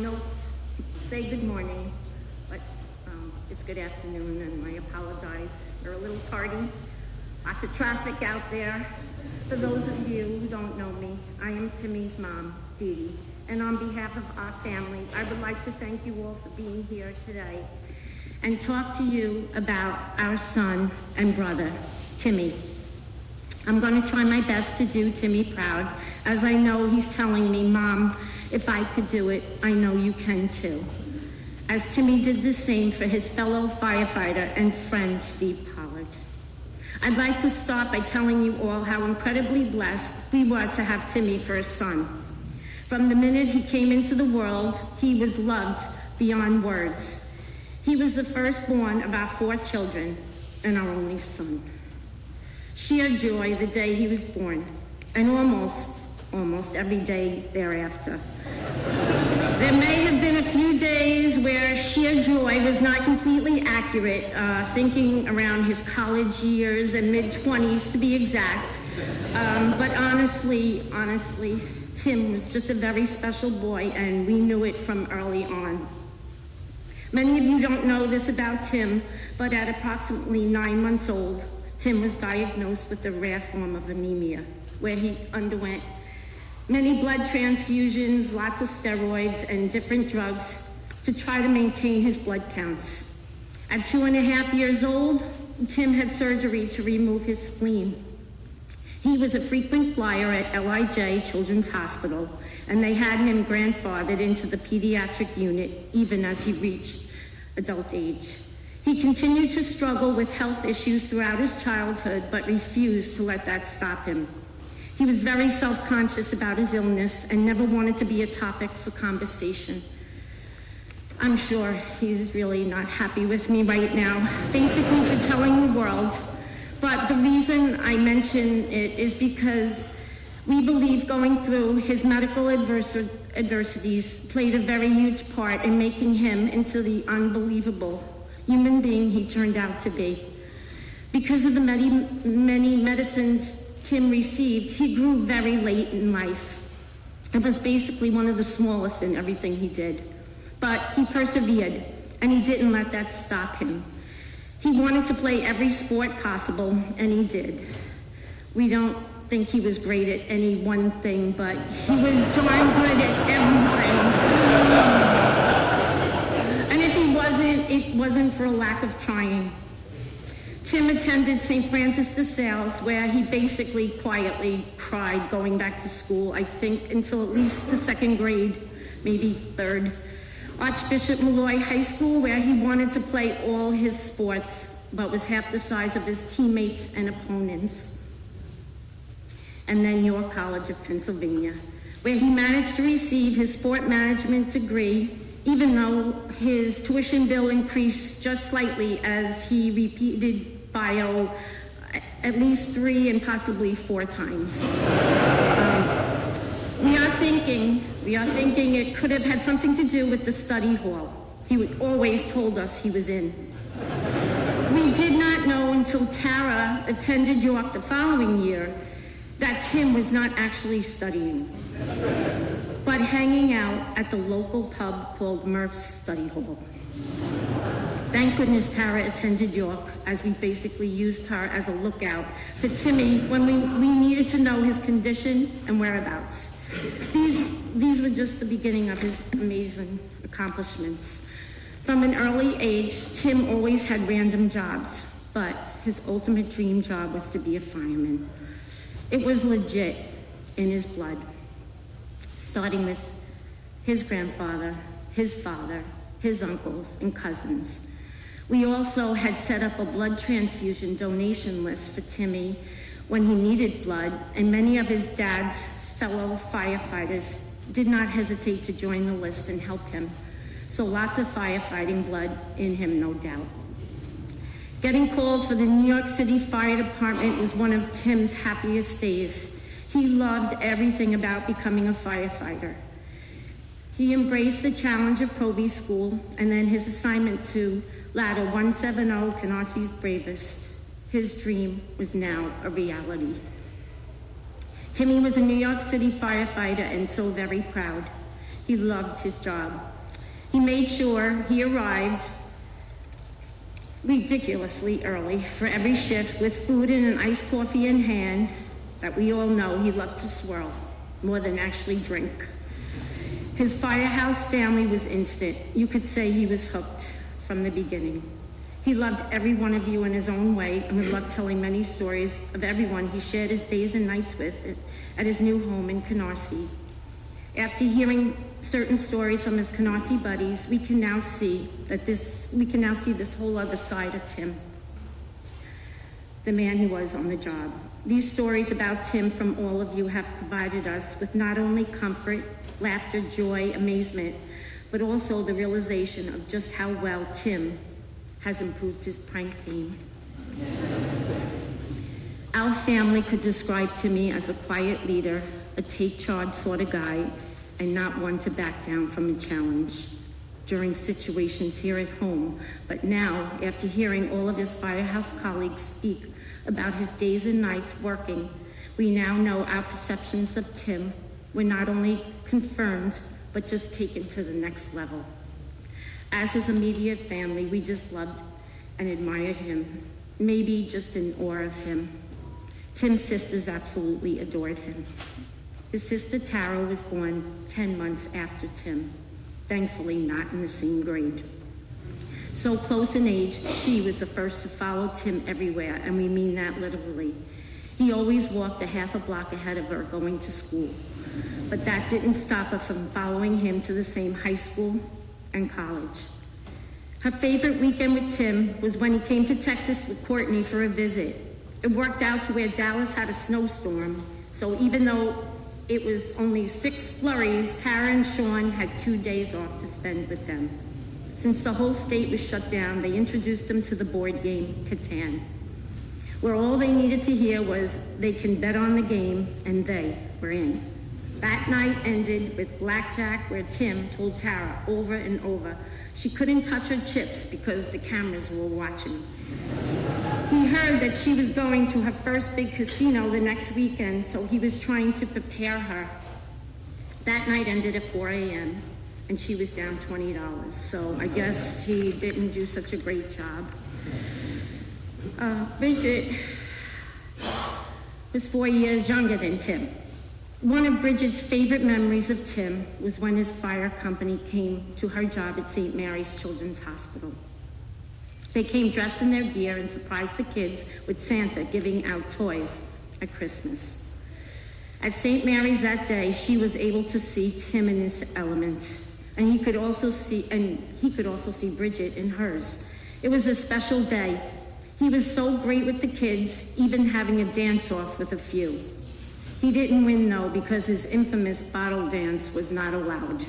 notes say good morning, but it's good afternoon, and I apologize. We're a little tardy. Lots of traffic out there. For those of you who don't know me, I am Timmy's mom, Dee Dee, and on behalf of our family, I would like to thank you all for being here today and talk to you about our son and brother, Timmy. I'm going to try my best to do Timmy proud, as I know he's telling me, Mom, if I could do it, I know you can too. As Timmy did the same for his fellow firefighter and friend, Steve Pollard. I'd like to start by telling you all how incredibly blessed we were to have Timmy for a son. From the minute he came into the world, he was loved beyond words. He was the firstborn of our 4 children and our only son. Sheer joy the day he was born, and almost every day thereafter. There may have been a few days where sheer joy was not completely accurate, thinking around his college years and mid-20s to be exact. But honestly, Tim was just a very special boy, and we knew it from early on. Many of you don't know this about Tim, but at approximately 9 months old, Tim was diagnosed with a rare form of anemia, where he underwent many blood transfusions, lots of steroids, and different drugs to try to maintain his blood counts. At 2.5 years old, Tim had surgery to remove his spleen. He was a frequent flyer at LIJ Children's Hospital, and they had him grandfathered into the pediatric unit even as he reached adult age. He continued to struggle with health issues throughout his childhood, but refused to let that stop him. He was very self-conscious about his illness and never wanted to be a topic for conversation. I'm sure he's really not happy with me right now, basically for telling the world. But the reason I mention it is because we believe going through his medical adversities played a very huge part in making him into the unbelievable human being he turned out to be. Because of the many medicines Tim received, he grew very late in life. It was basically one of the smallest in everything he did. But he persevered, and he didn't let that stop him. He wanted to play every sport possible, and he did. We don't think he was great at any one thing, but he was darn good at everything. And if he wasn't, it wasn't for a lack of trying. Tim attended St. Francis de Sales, where he basically quietly cried going back to school, I think until at least the 2nd grade, maybe 3rd. Archbishop Malloy High School, where he wanted to play all his sports, but was half the size of his teammates and opponents. And then York College of Pennsylvania, where he managed to receive his sport management degree, even though his tuition bill increased just slightly as he repeated bio at least 3 and possibly 4 times. We are thinking it could have had something to do with the study hall he always told us he was in. We did not know until Tara attended York the following year that Tim was not actually studying, but hanging out at the local pub called Murph's Study Hall. Thank goodness Tara attended York, as we basically used her as a lookout for Timmy when we needed to know his condition and whereabouts. These were just the beginning of his amazing accomplishments. From an early age, Tim always had random jobs, but his ultimate dream job was to be a fireman. It was legit in his blood, starting with his grandfather, his father, his uncles, and cousins. We also had set up a blood transfusion donation list for Timmy when he needed blood, and many of his dad's fellow firefighters did not hesitate to join the list and help him. So lots of firefighting blood in him, no doubt. Getting called for the New York City Fire Department was one of Tim's happiest days. He loved everything about becoming a firefighter. He embraced the challenge of Proby School and then his assignment to Ladder 170, Canassi's bravest. His dream was now a reality. Timmy was a New York City firefighter and so very proud. He loved his job. He made sure he arrived ridiculously early for every shift with food and an iced coffee in hand that we all know he loved to swirl more than actually drink. His firehouse family was instant. You could say he was hooked from the beginning. He loved every one of you in his own way and would love telling many stories of everyone he shared his days and nights with at his new home in Canarsie. After hearing certain stories from his Canarsie buddies, we can now see this whole other side of Tim, the man he was on the job. These stories about Tim from all of you have provided us with not only comfort, laughter, joy, amazement, but also the realization of just how well Tim has improved his prank game. Our family could describe Timmy as a quiet leader, a take-charge sort of guy, and not one to back down from a challenge during situations here at home. But now, after hearing all of his firehouse colleagues speak about his days and nights working, we now know our perceptions of Tim were not only confirmed, but just taken to the next level. As his immediate family, we just loved and admired him, maybe just in awe of him. Tim's sisters absolutely adored him. His sister Tara was born 10 months after Tim, thankfully not in the same grade. So close in age, she was the first to follow Tim everywhere, and we mean that literally. He always walked a half a block ahead of her going to school, but that didn't stop her from following him to the same high school and college. Her favorite weekend with Tim was when he came to Texas with Courtney for a visit. It worked out to where Dallas had a snowstorm, so even though it was only 6 flurries, Tara and Sean had 2 days off to spend with them. Since the whole state was shut down, they introduced them to the board game, Catan, where all they needed to hear was they can bet on the game, and they were in. That night ended with blackjack, where Tim told Tara over and over she couldn't touch her chips because the cameras were watching. He heard that she was going to her first big casino the next weekend, so he was trying to prepare her. That night ended at 4 a.m., and she was down $20, so I guess he didn't do such a great job. Bridget was 4 years younger than Tim. One of Bridget's favorite memories of Tim was when his fire company came to her job at St. Mary's Children's Hospital. They came dressed in their gear and surprised the kids with Santa giving out toys at Christmas. At St. Mary's that day, she was able to see Tim in his element, and he could also see Bridget in hers. It was a special day. He was so great with the kids, even having a dance-off with a few. He didn't win, though, because his infamous bottle dance was not allowed.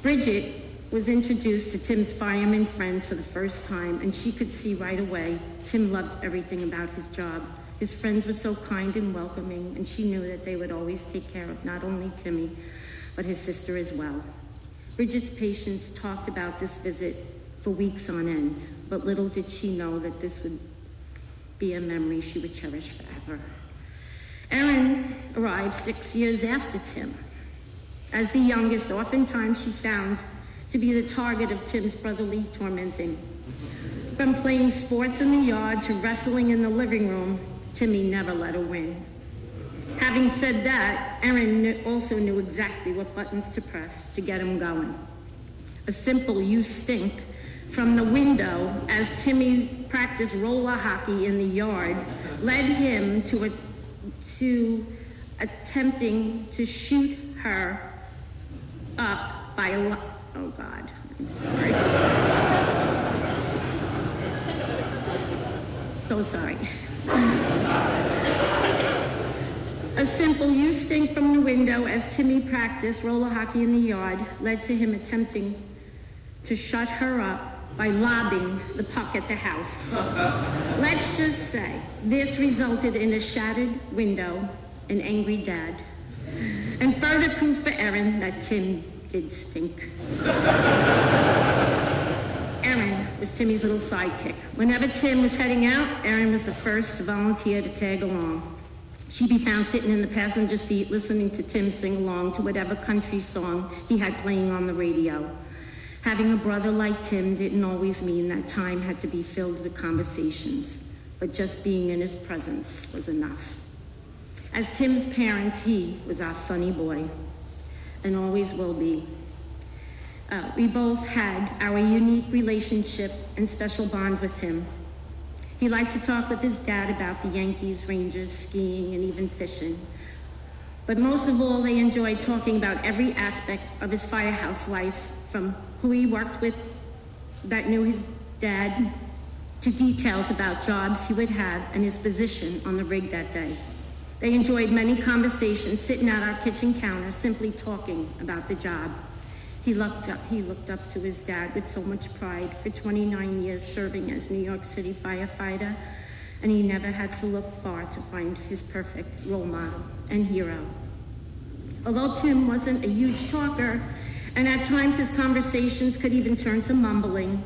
Bridget was introduced to Tim's fireman friends for the first time, and she could see right away Tim loved everything about his job. His friends were so kind and welcoming, and she knew that they would always take care of not only Timmy, but his sister as well. Bridget's patients talked about this visit for weeks on end, but little did she know that this would be a memory she would cherish forever. Erin arrived 6 years after Tim. As the youngest, oftentimes she found to be the target of Tim's brotherly tormenting. From playing sports in the yard to wrestling in the living room, Timmy never let her win. Having said that, Erin also knew exactly what buttons to press to get him going. A simple "you stink" from the window as Timmy practiced roller hockey in the yard led him to attempting to shoot her up by oh God, I'm sorry. So sorry. A simple "you stink" from the window as Timmy practiced roller hockey in the yard led to him attempting to shut her up by lobbing the puck at the house. Let's just say this resulted in a shattered window, an angry dad, and further proof for Erin that Tim did stink. Erin was Timmy's little sidekick. Whenever Tim was heading out, Erin was the first to volunteer to tag along. She'd be found sitting in the passenger seat listening to Tim sing along to whatever country song he had playing on the radio. Having a brother like Tim didn't always mean that time had to be filled with conversations, but just being in his presence was enough. As Tim's parents, he was our sunny boy, and always will be. We both had our unique relationship and special bond with him. He liked to talk with his dad about the Yankees, Rangers, skiing, and even fishing. But most of all, they enjoyed talking about every aspect of his firehouse life, from who he worked with that knew his dad, to details about jobs he would have and his position on the rig that day. They enjoyed many conversations sitting at our kitchen counter, simply talking about the job. He looked up to his dad with so much pride for 29 years serving as New York City firefighter, and he never had to look far to find his perfect role model and hero. Although Tim wasn't a huge talker, and at times his conversations could even turn to mumbling,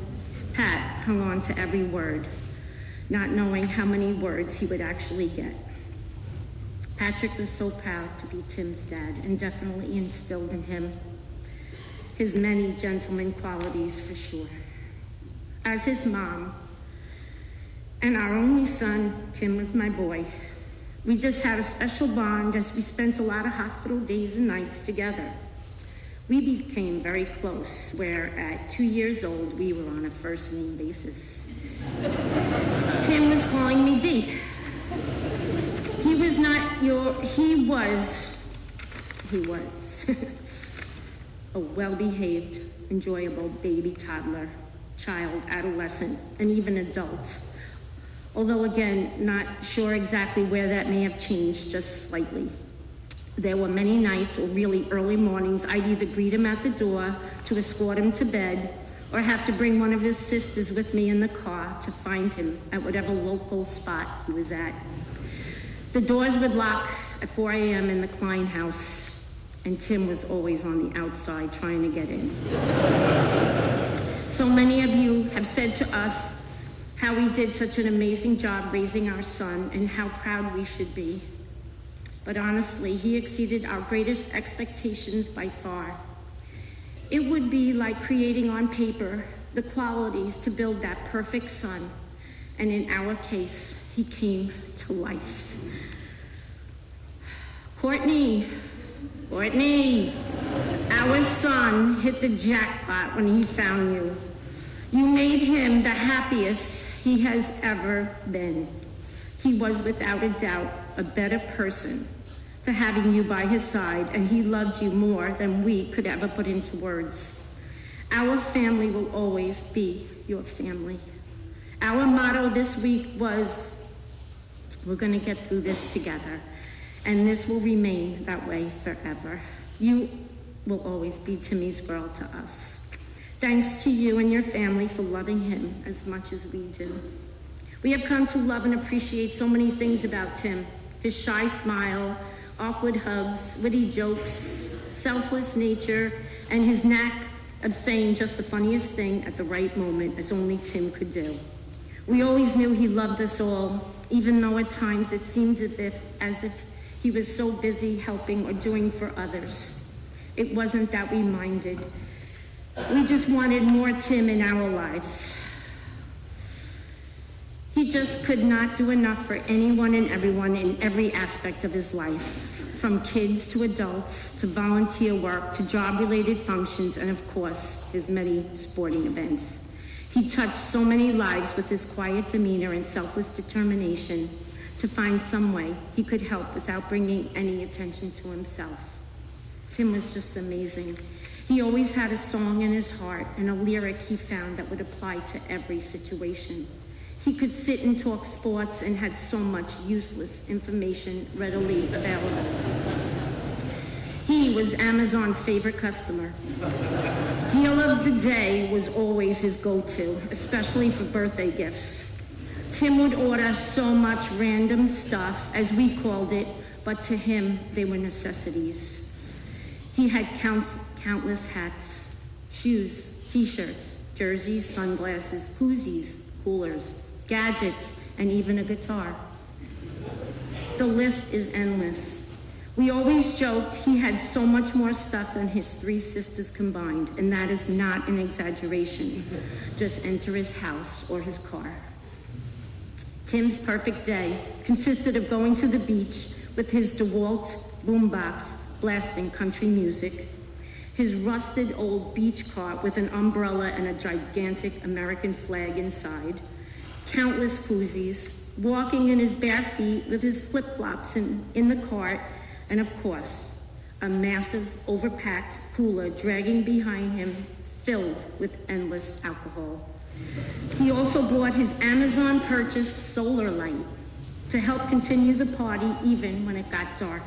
Pat hung on to every word, not knowing how many words he would actually get. Patrick was so proud to be Tim's dad and definitely instilled in him his many gentleman qualities for sure. As his mom and our only son, Tim was my boy. We just had a special bond as we spent a lot of hospital days and nights together. We became very close, where at 2 years old, we were on a first name basis. Tim was calling me D. He was a well-behaved, enjoyable baby, toddler, child, adolescent, and even adult. Although again, not sure exactly where that may have changed, just slightly. There were many nights or really early mornings I'd either greet him at the door to escort him to bed or have to bring one of his sisters with me in the car to find him at whatever local spot he was at. The doors would lock at 4 a.m. in the Klein house, and Tim was always on the outside trying to get in. So many of you have said to us how he did such an amazing job raising our son and how proud we should be. But honestly, he exceeded our greatest expectations by far. It would be like creating on paper the qualities to build that perfect son, and in our case, he came to life. Courtney, our son hit the jackpot when he found you. You made him the happiest he has ever been. He was without a doubt a better person for having you by his side, and he loved you more than we could ever put into words. Our family will always be your family. Our motto this week was, we're going to get through this together, and this will remain that way forever. You will always be Timmy's girl to us. Thanks to you and your family for loving him as much as we do. We have come to love and appreciate so many things about Tim. His shy smile, awkward hugs, witty jokes, selfless nature, and his knack of saying just the funniest thing at the right moment, as only Tim could do. We always knew he loved us all, even though at times it seemed as if he was so busy helping or doing for others. It wasn't that we minded. We just wanted more Tim in our lives. He just could not do enough for anyone and everyone in every aspect of his life, from kids to adults, to volunteer work, to job-related functions, and of course, his many sporting events. He touched so many lives with his quiet demeanor and selfless determination to find some way he could help without bringing any attention to himself. Tim was just amazing. He always had a song in his heart and a lyric he found that would apply to every situation. He could sit and talk sports and had so much useless information readily available. He was Amazon's favorite customer. Deal of the day was always his go-to, especially for birthday gifts. Tim would order so much random stuff, as we called it, but to him, they were necessities. He had countless hats, shoes, t-shirts, jerseys, sunglasses, koozies, coolers, gadgets, and even a guitar. The list is endless. We always joked he had so much more stuff than his 3 sisters combined, and that is not an exaggeration. Just enter his house or his car. Tim's perfect day consisted of going to the beach with his DeWalt boombox blasting country music, his rusted old beach cart with an umbrella and a gigantic American flag inside, countless koozies, walking in his bare feet with his flip-flops in the cart, and of course, a massive overpacked cooler dragging behind him filled with endless alcohol. He also brought his Amazon purchased solar light to help continue the party even when it got dark.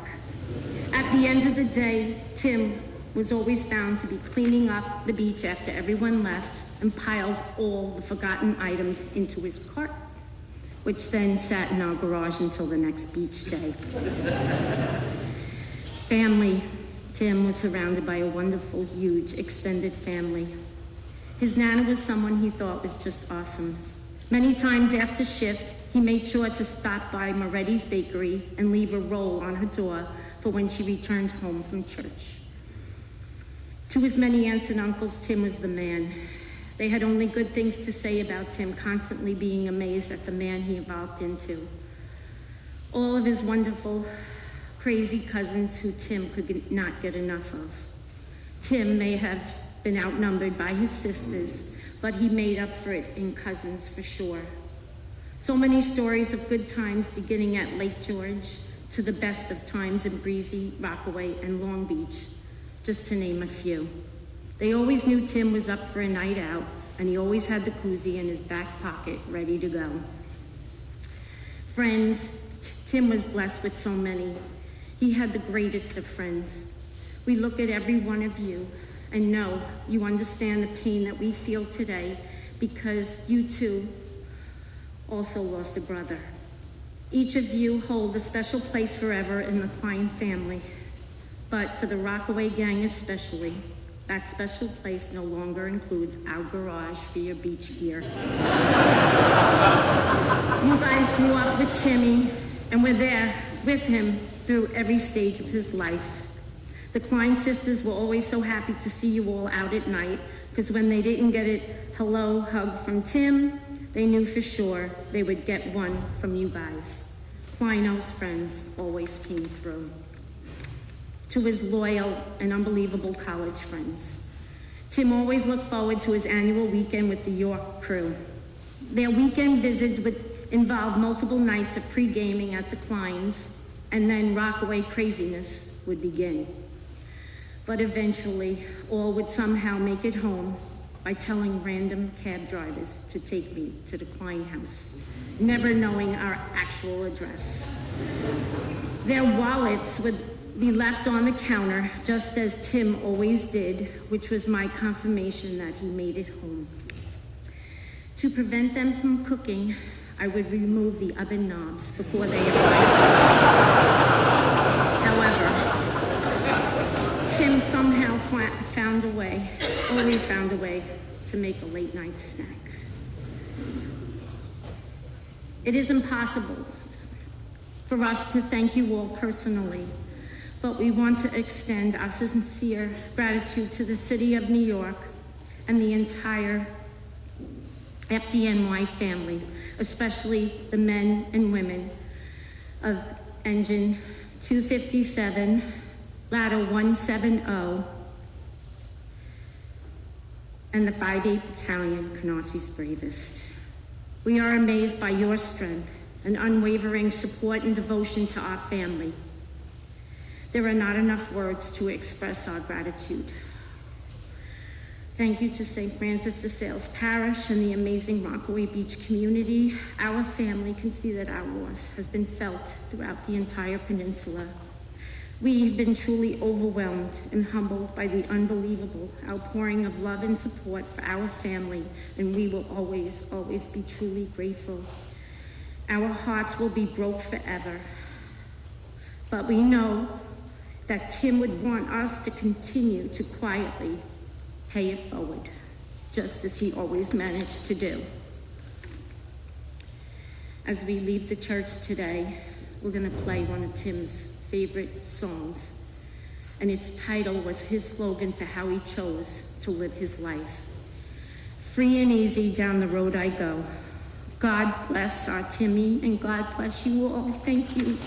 At the end of the day, Tim was always found to be cleaning up the beach after everyone left and piled all the forgotten items into his cart, which then sat in our garage until the next beach day. Family. Tim was surrounded by a wonderful, huge, extended family. His Nana was someone he thought was just awesome. Many times after shift, he made sure to stop by Moretti's Bakery and leave a roll on her door for when she returned home from church. To his many aunts and uncles, Tim was the man. They had only good things to say about Tim, constantly being amazed at the man he evolved into. All of his wonderful, crazy cousins who Tim could not get enough of. Tim may have been outnumbered by his sisters, but he made up for it in cousins for sure. So many stories of good times beginning at Lake George to the best of times in Breezy, Rockaway, and Long Beach, just to name a few. They always knew Tim was up for a night out, and he always had the koozie in his back pocket ready to go. Friends, Tim was blessed with so many. He had the greatest of friends. We look at every one of you and know you understand the pain that we feel today because you too also lost a brother. Each of you hold a special place forever in the Klein family, but for the Rockaway gang especially, that special place no longer includes our garage for your beach gear. You guys grew up with Timmy and were there with him through every stage of his life. The Klein sisters were always so happy to see you all out at night, because when they didn't get a hello hug from Tim, they knew for sure they would get one from you guys. Kleino's friends always came through. To his loyal and unbelievable college friends, Tim always looked forward to his annual weekend with the York crew. Their weekend visits would involve multiple nights of pre-gaming at the Kleins, and then Rockaway craziness would begin. But eventually, all would somehow make it home by telling random cab drivers to take me to the Klein house, never knowing our actual address. Their wallets would be left on the counter, just as Tim always did, which was my confirmation that he made it home. To prevent them from cooking, I would remove the oven knobs before they arrived. However, Tim somehow always found a way to make a late night snack. It is impossible for us to thank you all personally, but we want to extend our sincere gratitude to the City of New York and the entire FDNY family, especially the men and women of Engine 257, Ladder 170, and the 5/8 Battalion, Canarसी's bravest. We are amazed by your strength and unwavering support and devotion to our family. There are not enough words to express our gratitude. Thank you to St. Francis de Sales Parish and the amazing Rockaway Beach community. Our family can see that our loss has been felt throughout the entire peninsula. We've been truly overwhelmed and humbled by the unbelievable outpouring of love and support for our family, and we will always, always be truly grateful. Our hearts will be broke forever, but we know that Tim would want us to continue to quietly pay it forward, just as he always managed to do. As we leave the church today, we're going to play one of Tim's favorite songs. And its title was his slogan for how he chose to live his life. Free and easy down the road I go. God bless our Timmy, and God bless you all. Thank you.